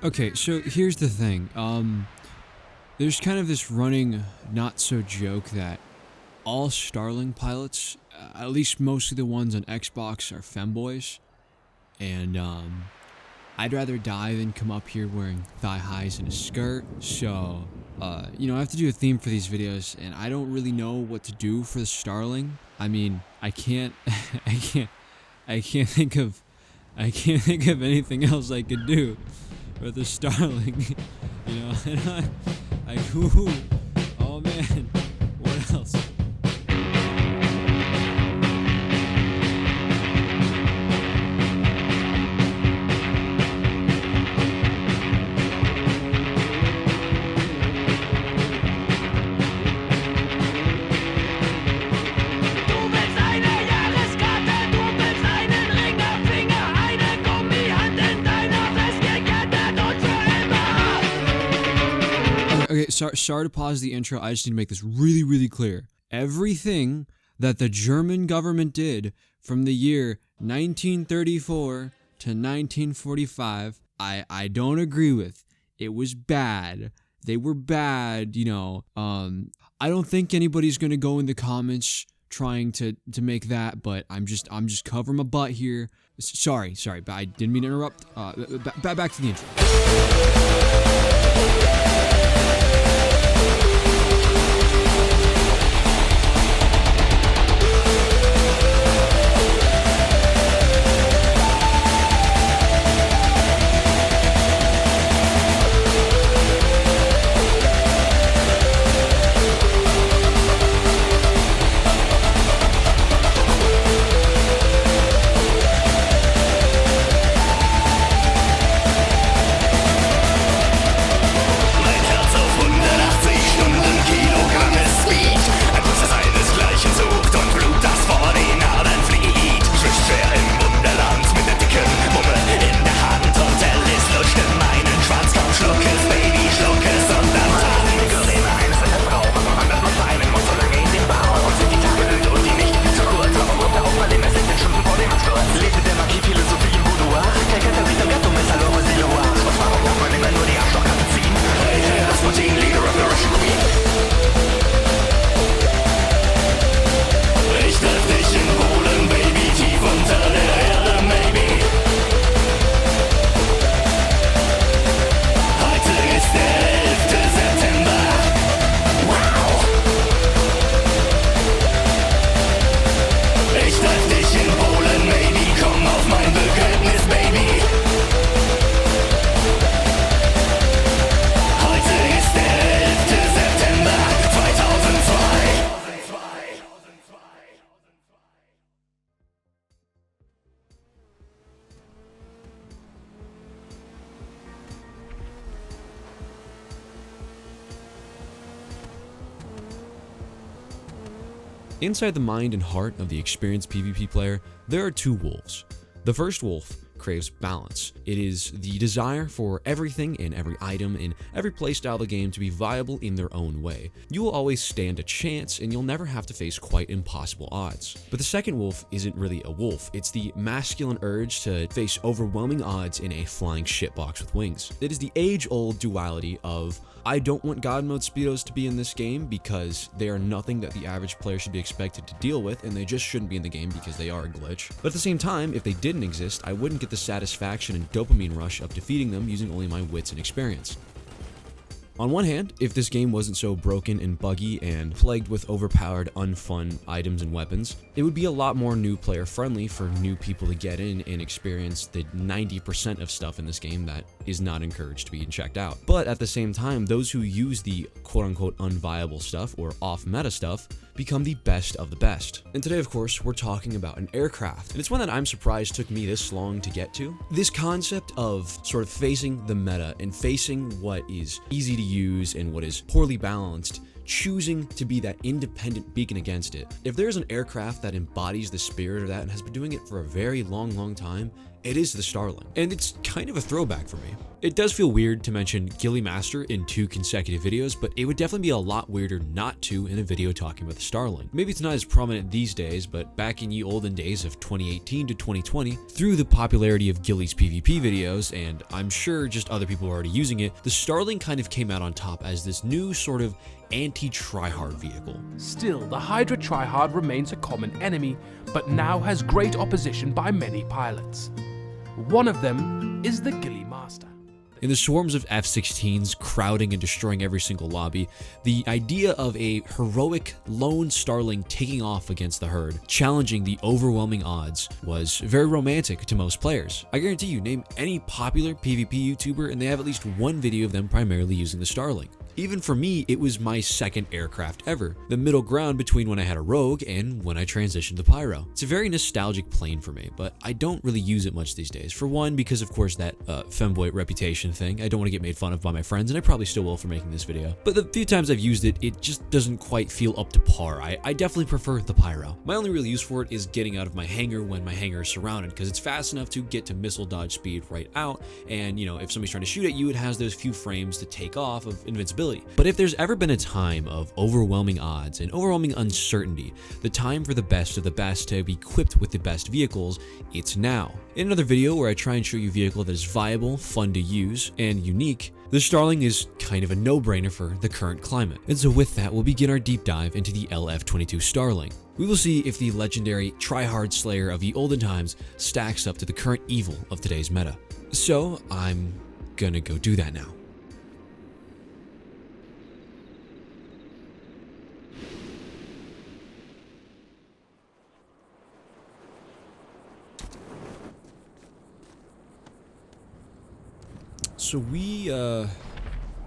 Okay, so here's the thing. There's kind of this running not-so joke that all Starling pilots, at least most of the ones on Xbox, are femboys. And, I'd rather die than come up here wearing thigh highs and a skirt. So, you know, I have to do a theme for these videos, and I don't really know what to do for the Starling. I mean, I can't think of anything else I could do for the Starling. You know, and ooh, oh man, what else? Okay, sorry to pause the intro. I just need to make this really clear. Everything that the German government did from the year 1934 to 1945, I don't agree with. It was bad. They were bad, you know. I don't think anybody's gonna go in the comments trying to make that, but I'm just covering my butt here. Sorry, but I didn't mean to interrupt. Back to the intro. Inside the mind and heart of the experienced PvP player, there are two wolves. The first wolf craves balance. It is the desire for everything and every item in every playstyle of the game to be viable in their own way. You will always stand a chance, and you'll never have to face quite impossible odds. But the second wolf isn't really a wolf. It's the masculine urge to face overwhelming odds in a flying shitbox with wings. It is the age-old duality of, I don't want God mode speedos to be in this game because they are nothing that the average player should be expected to deal with, and they just shouldn't be in the game because they are a glitch. But at the same time, if they didn't exist, I wouldn't get the satisfaction and dopamine rush of defeating them using only my wits and experience. On one hand, if this game wasn't so broken and buggy and plagued with overpowered, unfun items and weapons, it would be a lot more new player friendly for new people to get in and experience the 90% of stuff in this game that is not encouraged to be checked out. But at the same time, those who use the quote-unquote unviable stuff or off-meta stuff become the best of the best. And today, of course, we're talking about an aircraft, and it's one that I'm surprised took me this long to get to. This concept of sort of facing the meta and facing what is easy to use and what is poorly balanced, choosing to be that independent beacon against it. If there's an aircraft that embodies the spirit of that and has been doing it for a very long time, it is the Starling, and it's kind of a throwback for me. It does feel weird to mention Ghillie Master in 2 consecutive videos, but it would definitely be a lot weirder not to in a video talking about the Starling. Maybe it's not as prominent these days, but back in ye olden days of 2018 to 2020, through the popularity of Ghillie's PvP videos, and I'm sure just other people are already using it, the Starling kind of came out on top as this new sort of anti-tryhard vehicle. Still, the Hydra tryhard remains a common enemy, but now has great opposition by many pilots. One of them is the Ghillie Master. In the swarms of F-16s crowding and destroying every single lobby, the idea of a heroic lone Starling taking off against the herd, challenging the overwhelming odds, was very romantic to most players. I guarantee you, name any popular PvP YouTuber and they have at least one video of them primarily using the Starling. Even for me, it was my second aircraft ever, the middle ground between when I had a Rogue and when I transitioned to Pyro. It's a very nostalgic plane for me, but I don't really use it much these days. For one, because of course that femboy reputation thing, I don't want to get made fun of by my friends, and I probably still will for making this video. But the few times I've used it, it just doesn't quite feel up to par. I definitely prefer the Pyro. My only real use for it is getting out of my hangar when my hangar is surrounded, because it's fast enough to get to missile dodge speed right out, and you know, if somebody's trying to shoot at you, it has those few frames to take off of invincibility. But if there's ever been a time of overwhelming odds and overwhelming uncertainty, the time for the best of the best to be equipped with the best vehicles, it's now. In another video where I try and show you a vehicle that is viable, fun to use, and unique, the Starling is kind of a no-brainer for the current climate. And so with that, we'll begin our deep dive into the LF-22 Starling. We will see if the legendary tryhard slayer of the olden times stacks up to the current evil of today's meta. So I'm gonna go do that now. So we are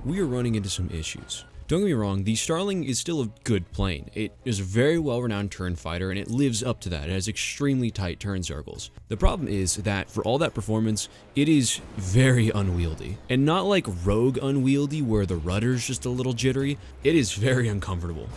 running into some issues. Don't get me wrong, the Starling is still a good plane. It is a very well-renowned turn fighter, and it lives up to that. It has extremely tight turn circles. The problem is that for all that performance, it is very unwieldy. And not like Rogue unwieldy where the rudder's just a little jittery, it is very uncomfortable.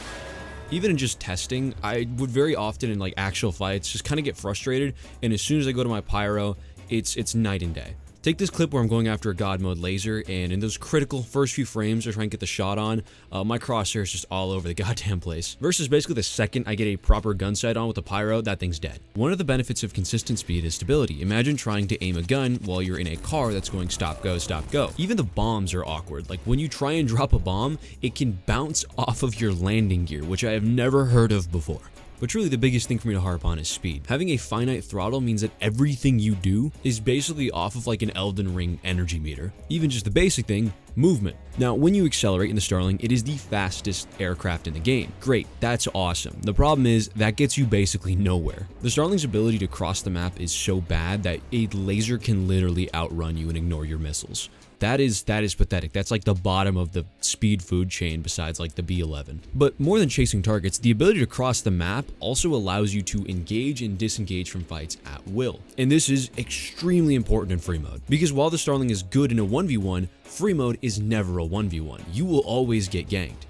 Even in just testing, I would very often in like actual fights just kind of get frustrated, and as soon as I go to my Pyro, it's night and day. Take this clip where I'm going after a God mode laser, and in those critical first few frames to try and get the shot on, my crosshair is just all over the goddamn place. Versus basically the second I get a proper gun sight on with the Pyro, that thing's dead. One of the benefits of consistent speed is stability. Imagine trying to aim a gun while you're in a car that's going stop, go, stop, go. Even the bombs are awkward. Like when you try and drop a bomb, it can bounce off of your landing gear, which I have never heard of before. But truly the biggest thing for me to harp on is speed. Having a finite throttle means that everything you do is basically off of like an Elden Ring energy meter. Even just the basic thing, movement. Now, when you accelerate in the Starling, it is the fastest aircraft in the game. Great, that's awesome. The problem is that gets you basically nowhere. The Starling's ability to cross the map is so bad that a laser can literally outrun you and ignore your missiles. That is pathetic. That's like the bottom of the speed food chain besides like the B-11. But more than chasing targets, the ability to cross the map also allows you to engage and disengage from fights at will. And this is extremely important in free mode, because while the Starling is good in a 1v1, free mode is never a 1v1. You will always get ganked.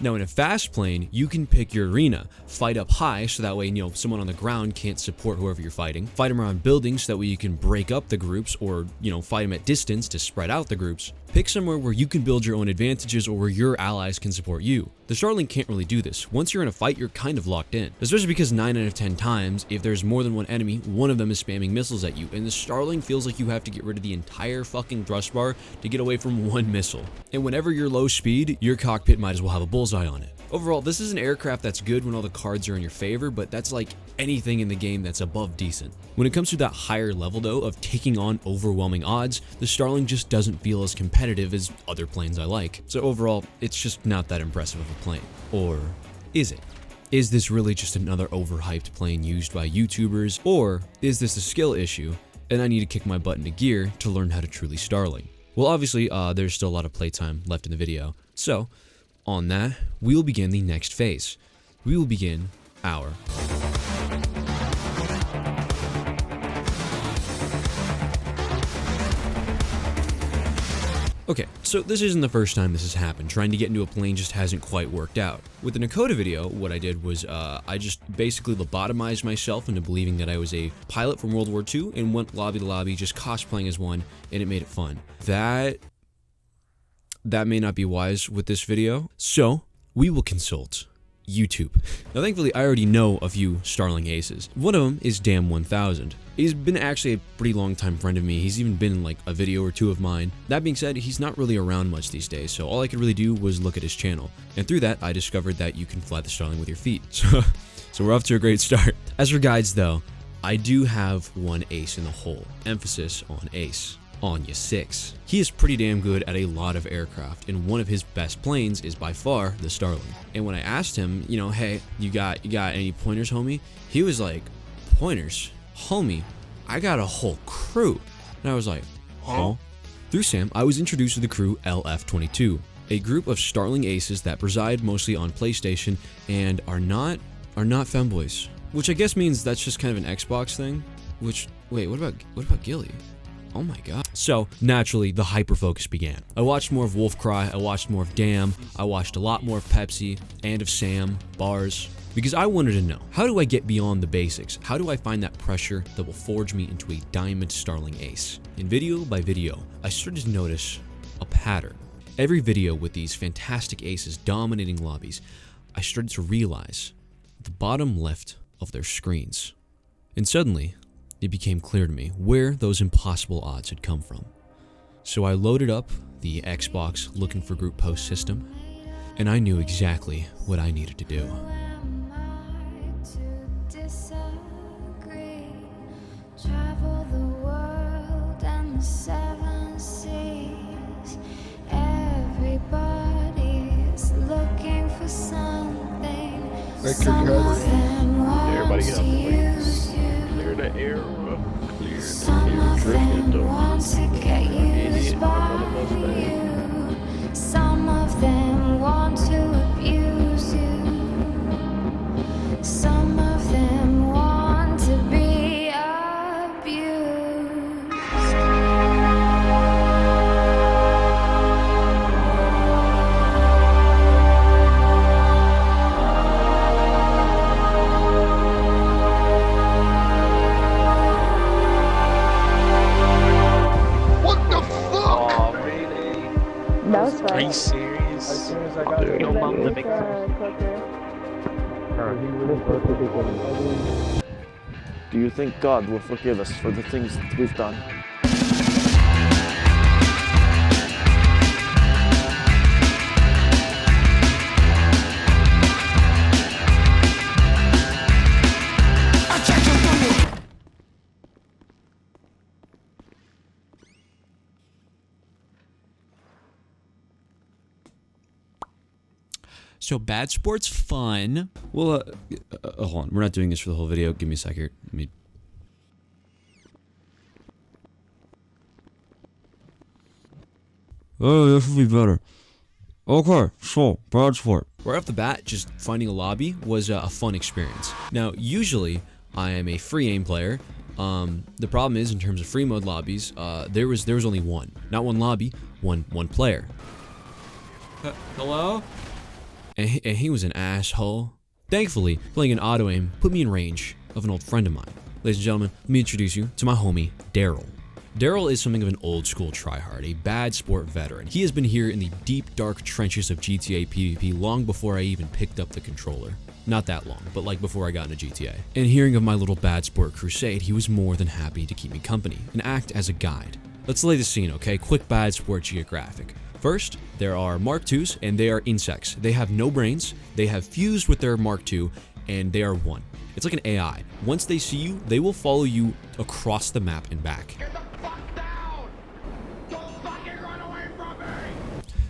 Now in a fast plane, you can pick your arena, fight up high so that way, you know, someone on the ground can't support whoever you're fighting, fight them around buildings so that way you can break up the groups or, you know, fight them at distance to spread out the groups. Pick somewhere where you can build your own advantages or where your allies can support you. The Starling can't really do this. Once you're in a fight, you're kind of locked in. Especially because 9 out of 10 times, if there's more than one enemy, one of them is spamming missiles at you, and the Starling feels like you have to get rid of the entire fucking thrust bar to get away from one missile. And whenever you're low speed, your cockpit might as well have a bullseye on it. Overall, this is an aircraft that's good when all the cards are in your favor, but that's like anything in the game that's above decent. When it comes to that higher level though of taking on overwhelming odds, the Starling just doesn't feel as competitive as other planes I like. So overall, it's just not that impressive of a plane. Or is it? Is this really just another overhyped plane used by YouTubers? Or is this a skill issue and I need to kick my butt into gear to learn how to truly Starling? Well, obviously, there's still a lot of playtime left in the video. So, on that, we will begin the next phase. We will begin our Okay, so this isn't the first time this has happened. Trying to get into a plane just hasn't quite worked out. With the Nakota video, what I did was I just basically lobotomized myself into believing that I was a pilot from World War II and went lobby to lobby just cosplaying as one, and it made it fun. That may not be wise with this video, so we will consult YouTube. Now thankfully I already know a few Starling aces. One of them is Dam1000. He's been actually a pretty long time friend of me. He's even been in like a video or two of mine. That being said, he's not really around much these days, so all I could really do was look at his channel. And through that, I discovered that you can fly the Starling with your feet. So we're off to a great start. As for guides though, I do have one ace in the hole. Emphasis on ace. On your 6. He is pretty damn good at a lot of aircraft, and one of his best planes is by far the Starling. And when I asked him, you know, hey, you got any pointers, homie? He was like, pointers? Homie, I got a whole crew. And I was like, huh? Through Sam, I was introduced to the crew LF22, a group of Starling aces that preside mostly on PlayStation and are not femboys. Which I guess means that's just kind of an Xbox thing. Which, wait, what about Gilly? Oh my god. So, naturally, the hyperfocus began. I watched more of Wolf Cry, I watched more of Dam, I watched a lot more of Pepsi, and of Sam, Bars, because I wanted to know, how do I get beyond the basics? How do I find that pressure that will forge me into a diamond Starling ace? And video by video, I started to notice a pattern. Every video with these fantastic aces dominating lobbies, I started to realize the bottom left of their screens. And suddenly, it became clear to me where those impossible odds had come from. So I loaded up the Xbox looking for group post system, and I knew exactly what I needed to do. Travel the world and the 7 seas. Everybody's looking for something. Some of them want to use you. Clear the air. Some of them want to get used by you. Some of them want to abuse you. Some of them want to be abused. That was fun. Are you serious? As soon as I got Dude, no mom living. Do you think God will forgive us for the things that we've done? So bad sport's fun. Well, hold on. We're not doing this for the whole video. Give me a sec here. Let me... Oh, this will be better. Okay, so, bad sport. Right off the bat, just finding a lobby was a fun experience. Now, usually, I am a free aim player. The problem is, in terms of free mode lobbies, there was only one. Not one lobby, one player. Hello? And he was an asshole. Thankfully, playing an auto aim put me in range of an old friend of mine. Ladies and gentlemen, let me introduce you to my homie, Daryl. Daryl is something of an old school tryhard, a bad sport veteran. He has been here in the deep, dark trenches of GTA PvP long before I even picked up the controller. Not that long, but like before I got into GTA. And hearing of my little bad sport crusade, he was more than happy to keep me company and act as a guide. Let's lay the scene, okay? Quick bad sport geographic. First, there are Mark IIs, and they are insects. They have no brains, they have fused with their Mark II, and they are one. It's like an AI. Once they see you, they will follow you across the map and back. Get the fuck down! Don't fucking run away from me!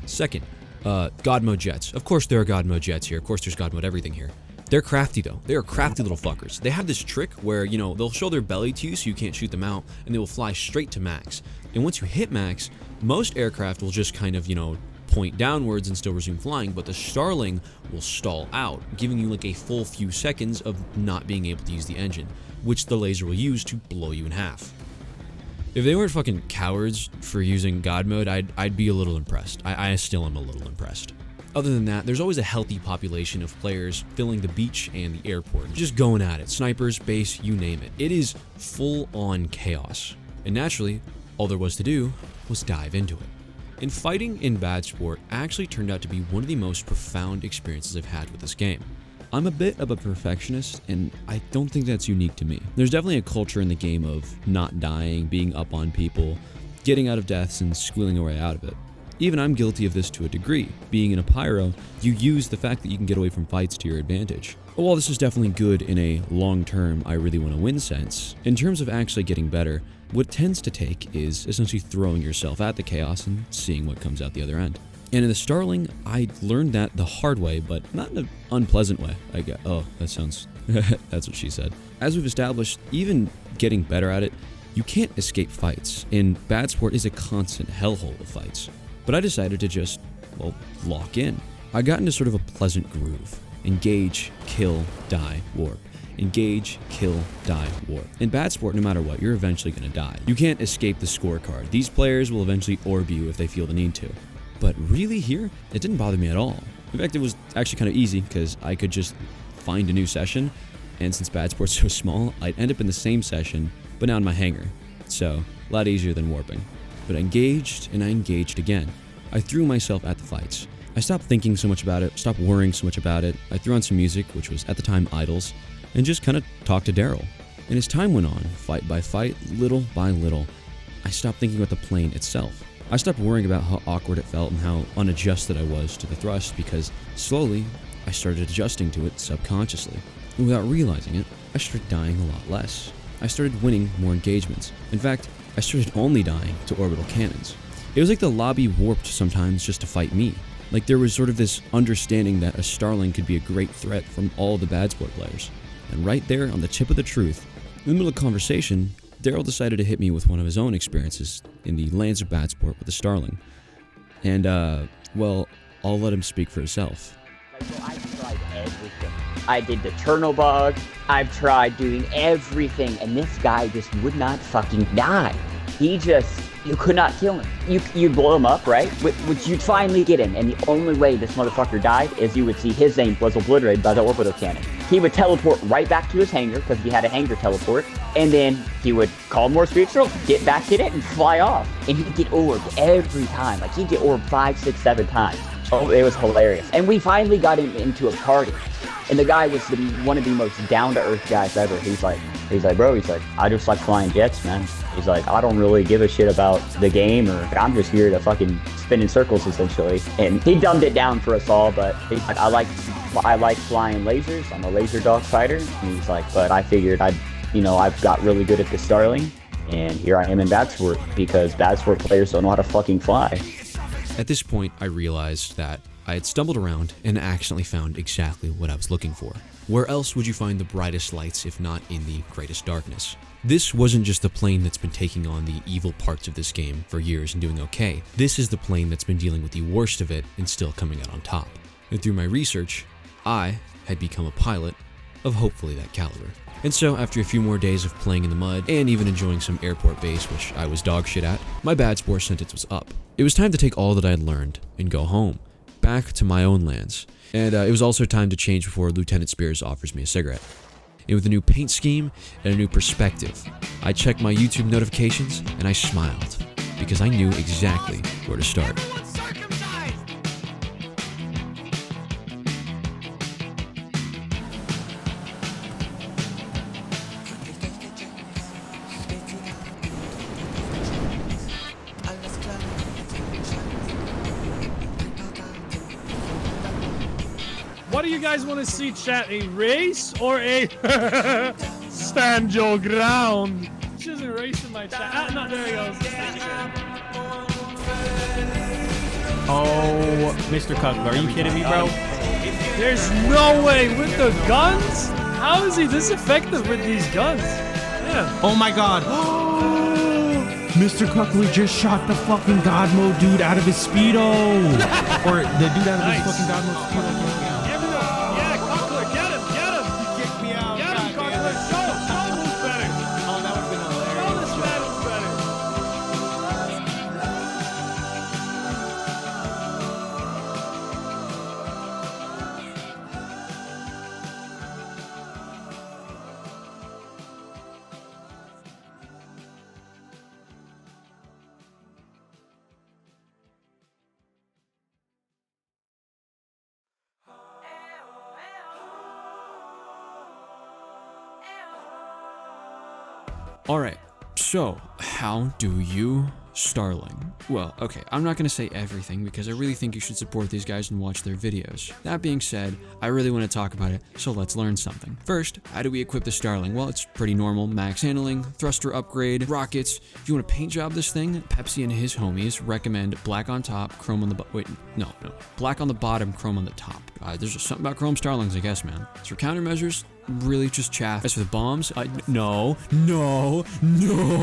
Second, God mode jets. Of course there are God mode jets here. Of course there's God mode everything here. They're crafty though. They are crafty little fuckers. They have this trick where, you know, they'll show their belly to you so you can't shoot them out, and they will fly straight to max. And once you hit max, most aircraft will just kind of, you know, point downwards and still resume flying, but the Starling will stall out, giving you like a full few seconds of not being able to use the engine, which the laser will use to blow you in half. If they weren't fucking cowards for using God mode, I'd be a little impressed. I still am a little impressed. Other than that, there's always a healthy population of players filling the beach and the airport, just going at it. Snipers, base, you name it. It is full-on chaos. And naturally, all there was to do was dive into it. And fighting in BADSPORT actually turned out to be one of the most profound experiences I've had with this game. I'm a bit of a perfectionist, and I don't think that's unique to me. There's definitely a culture in the game of not dying, being up on people, getting out of deaths, and squealing away out of it. Even I'm guilty of this to a degree. Being in a pyro, you use the fact that you can get away from fights to your advantage. But while this is definitely good in a long-term, I really want to win sense, in terms of actually getting better, what tends to take is essentially throwing yourself at the chaos and seeing what comes out the other end. And in the Starling, I learned that the hard way, but not in an unpleasant way. Oh, that sounds... that's what she said. As we've established, even getting better at it, you can't escape fights, and BADSPORT is a constant hellhole of fights. But I decided to just, well, lock in. I got into sort of a pleasant groove. Engage, kill, die, warp. Engage, kill, die, warp. In BADSPORT, no matter what, you're eventually going to die. You can't escape the scorecard. These players will eventually orb you if they feel the need to. But really here, it didn't bother me at all. In fact, it was actually kind of easy because I could just find a new session, and since BADSPORT's so small, I'd end up in the same session, but now in my hangar. So, a lot easier than warping. But I engaged, and I engaged again. I threw myself at the fights. I stopped thinking so much about it, stopped worrying so much about it. I threw on some music, which was at the time Idols, and just kind of talked to Daryl. And as time went on, fight by fight, little by little, I stopped thinking about the plane itself. I stopped worrying about how awkward it felt and how unadjusted I was to the thrust because slowly, I started adjusting to it subconsciously. And without realizing it, I started dying a lot less. I started winning more engagements. In fact, I started only dying to orbital cannons. It was like the lobby warped sometimes just to fight me. Like there was sort of this understanding that a Starling could be a great threat from all the BADSPORT players. And right there on the tip of the truth, in the middle of conversation, Daryl decided to hit me with one of his own experiences in the lands of BADSPORT with the Starling. And, well, I'll let him speak for himself. I've tried everything. I did the Chernobog. I've tried doing everything, and this guy just would not fucking die. You could not kill him. You'd blow him up, right? Which you'd finally get him, and the only way this motherfucker died is you would see his name was obliterated by the orbital cannon. He would teleport right back to his hangar, because he had a hangar teleport, and then he would call more speed stroke, get back in it, and fly off. And he'd get orbed every time. Like, he'd get orbed 5, 6, 7 times. Oh, it was hilarious. And we finally got him into a party. And the guy was one of the most down-to-earth guys ever. He's like, bro, I just like flying jets, man. He's like, I don't really give a shit about the game, or I'm just here to fucking spin in circles, essentially. And he dumbed it down for us all, but he's like, I like flying lasers. I'm a laser dog fighter. And he's like, but I figured I've got really good at the Starling, and here I am in BADSPORT, because BADSPORT players don't know how to fucking fly. At this point, I realized that I had stumbled around and accidentally found exactly what I was looking for. Where else would you find the brightest lights if not in the greatest darkness? This wasn't just the plane that's been taking on the evil parts of this game for years and doing okay. This is the plane that's been dealing with the worst of it and still coming out on top. And through my research, I had become a pilot of hopefully that caliber. And so, after a few more days of playing in the mud, and even enjoying some airport base, which I was dog shit at, my BADSPORT sentence was up. It was time to take all that I had learned and go home, back to my own lands. And it was also time to change before Lieutenant Spears offers me a cigarette. And with a new paint scheme and a new perspective, I checked my YouTube notifications and I smiled, because I knew exactly where to start. What do you guys want to see, chat? A race or a stand your ground? Just a race in my chat. No, there he goes. Oh, Mr. Cuckler, are you kidding me, bro? There's no way with the guns. How is he this effective with these guns? Yeah. Oh my God. Mr. Cuckler just shot the fucking God mode dude out of his Speedo. Or the dude out of his fucking God mode Speedo. Alright, so how do you Starling? Well, okay, I'm not going to say everything because I really think you should support these guys and watch their videos. That being said, I really want to talk about it, so let's learn something. First, how do we equip the Starling? Well, it's pretty normal. Max handling, thruster upgrade, rockets. If you want to paint job this thing, Pepsi and his homies recommend black on top, chrome on the black on the bottom, chrome on the top. There's just something about chrome Starlings, I guess, man. So for countermeasures, really just chaff. As for the bombs, no.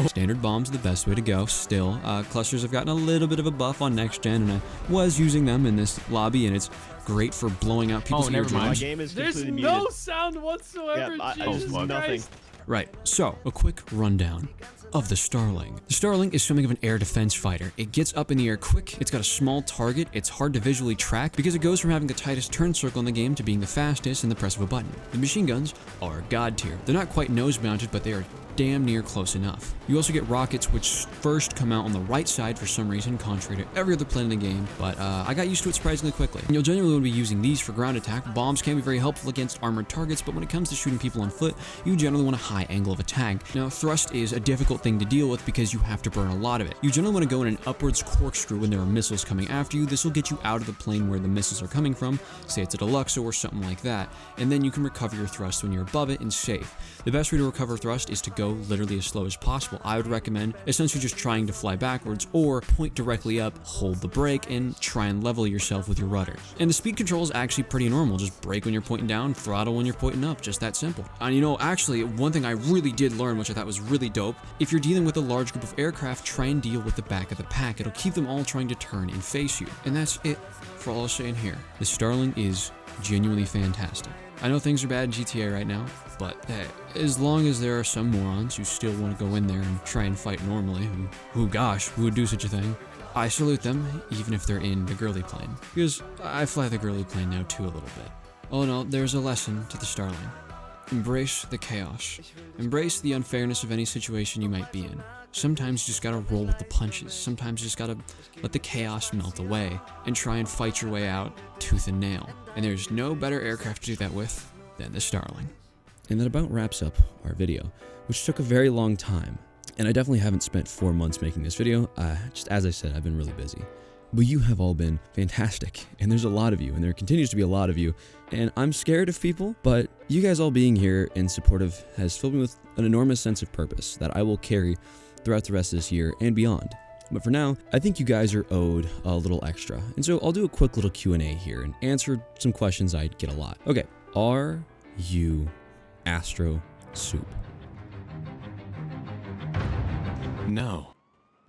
Standard bombs are the best way to go still. Clusters have gotten a little bit of a buff on next gen, and I was using them in this lobby, and it's great for blowing out people's eardrums. There's no sound whatsoever. Jesus Christ. Right, so a quick rundown of the Starling. The Starling is something of an air defense fighter. It gets up in the air quick, it's got a small target, it's hard to visually track because it goes from having the tightest turn circle in the game to being the fastest in the press of a button. The machine guns are god tier. They're not quite nose mounted, but they are damn near close enough. You also get rockets, which first come out on the right side for some reason, contrary to every other plane in the game, but I got used to it surprisingly quickly. And you'll generally want to be using these for ground attack. Bombs can be very helpful against armored targets, but when it comes to shooting people on foot, you generally want a high angle of attack. Now, thrust is a difficult thing to deal with because you have to burn a lot of it. You generally want to go in an upwards corkscrew when there are missiles coming after you. This will get you out of the plane where the missiles are coming from, say it's a Deluxo or something like that, and then you can recover your thrust when you're above it and safe. The best way to recover thrust is to go literally as slow as possible. I would recommend essentially just trying to fly backwards or point directly up, hold the brake, and try and level yourself with your rudder. And the speed control is actually pretty normal. Just brake when you're pointing down, throttle when you're pointing up, just that simple. And you know, actually, one thing I really did learn, which I thought was really dope, if you're dealing with a large group of aircraft, try and deal with the back of the pack. It'll keep them all trying to turn and face you. And that's it for all I'll say in here. The Starling is genuinely fantastic. I know things are bad in GTA right now, but hey, as long as there are some morons who still want to go in there and try and fight normally, who would do such a thing, I salute them, even if they're in the girly plane. Because I fly the girly plane now too a little bit. Oh no, there's a lesson to the Starling. Embrace the chaos. Embrace the unfairness of any situation you might be in. Sometimes you just gotta roll with the punches. Sometimes you just gotta let the chaos melt away and try and fight your way out tooth and nail. And there's no better aircraft to do that with than the Starling. And that about wraps up our video, which took a very long time. And I definitely haven't spent 4 months making this video. Just as I said, I've been really busy. But you have all been fantastic, and there's a lot of you, and there continues to be a lot of you, and I'm scared of people, but you guys all being here and supportive has filled me with an enormous sense of purpose that I will carry throughout the rest of this year and beyond. But for now, I think you guys are owed a little extra, and so I'll do a quick little Q&A here and answer some questions I get a lot. Okay, are you Astro Soup? No.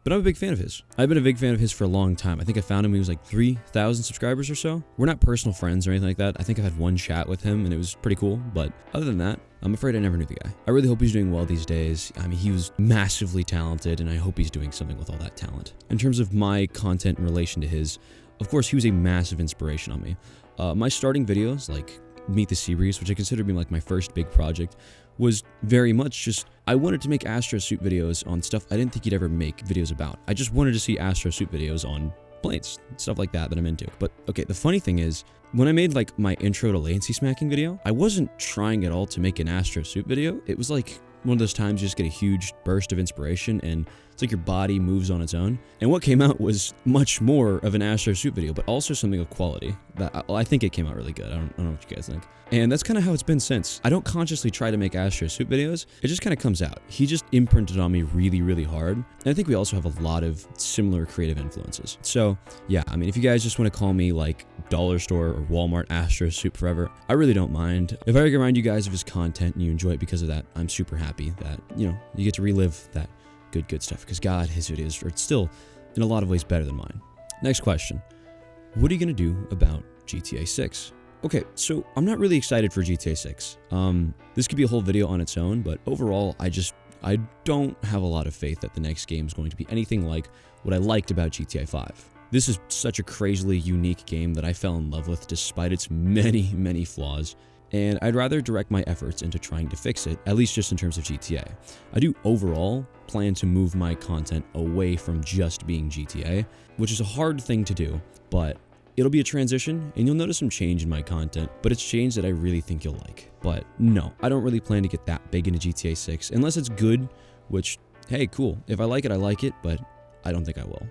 But I'm a big fan of his. I've been a big fan of his for a long time. I think I found him when he was like 3,000 subscribers or so. We're not personal friends or anything like that. I think I've had one chat with him and it was pretty cool. But other than that, I'm afraid I never knew the guy. I really hope he's doing well these days. I mean, he was massively talented and I hope he's doing something with all that talent. In terms of my content in relation to his, of course, he was a massive inspiration on me. My starting videos, like Meet the Seabreeze, which I consider being like my first big project, was very much just, I wanted to make Astro Suit videos on stuff I didn't think he'd ever make videos about. I just wanted to see Astro Suit videos on planes, stuff like that I'm into. But okay, the funny thing is, when I made like my intro to latency smacking video, I wasn't trying at all to make an Astro Suit video. It was like one of those times you just get a huge burst of inspiration and it's like your body moves on its own. And what came out was much more of an Astro Suit video, but also something of quality. I think it came out really good. I don't know what you guys think. And that's kind of how it's been since. I don't consciously try to make Astro Suit videos. It just kind of comes out. He just imprinted on me really, really hard. And I think we also have a lot of similar creative influences. So yeah, I mean, if you guys just want to call me like Dollar Store or Walmart Astro Suit forever, I really don't mind. If I can remind you guys of his content and you enjoy it because of that, I'm super happy that, you know, you get to relive that good stuff. Because God, his videos are still in a lot of ways better than mine. Next question. What are you going to do about GTA 6? Okay, so I'm not really excited for GTA 6. This could be a whole video on its own, but overall, I don't have a lot of faith that the next game is going to be anything like what I liked about GTA 5. This is such a crazily unique game that I fell in love with despite its many, many flaws, and I'd rather direct my efforts into trying to fix it, at least just in terms of GTA. I do overall plan to move my content away from just being GTA, which is a hard thing to do, but it'll be a transition, and you'll notice some change in my content, but it's change that I really think you'll like. But no, I don't really plan to get that big into GTA 6, unless it's good which, hey, cool. If I like it, but I don't think I will.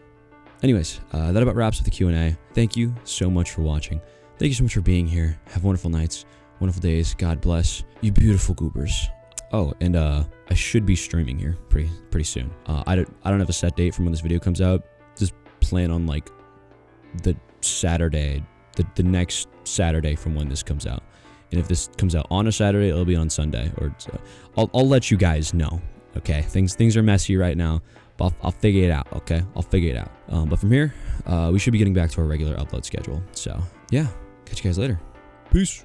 Anyways, that about wraps up the Q&A. Thank you so much for watching. Thank you so much for being here. Have wonderful nights, wonderful days. God bless you beautiful goobers. Oh, and I should be streaming here pretty soon. I don't have a set date from when this video comes out. Just plan on like the Saturday, the next Saturday from when this comes out. And if this comes out on a Saturday, it'll be on Sunday. Or I'll let you guys know. Okay, things are messy right now. But I'll figure it out, okay? I'll figure it out. But from here, we should be getting back to our regular upload schedule. So, yeah. Catch you guys later. Peace.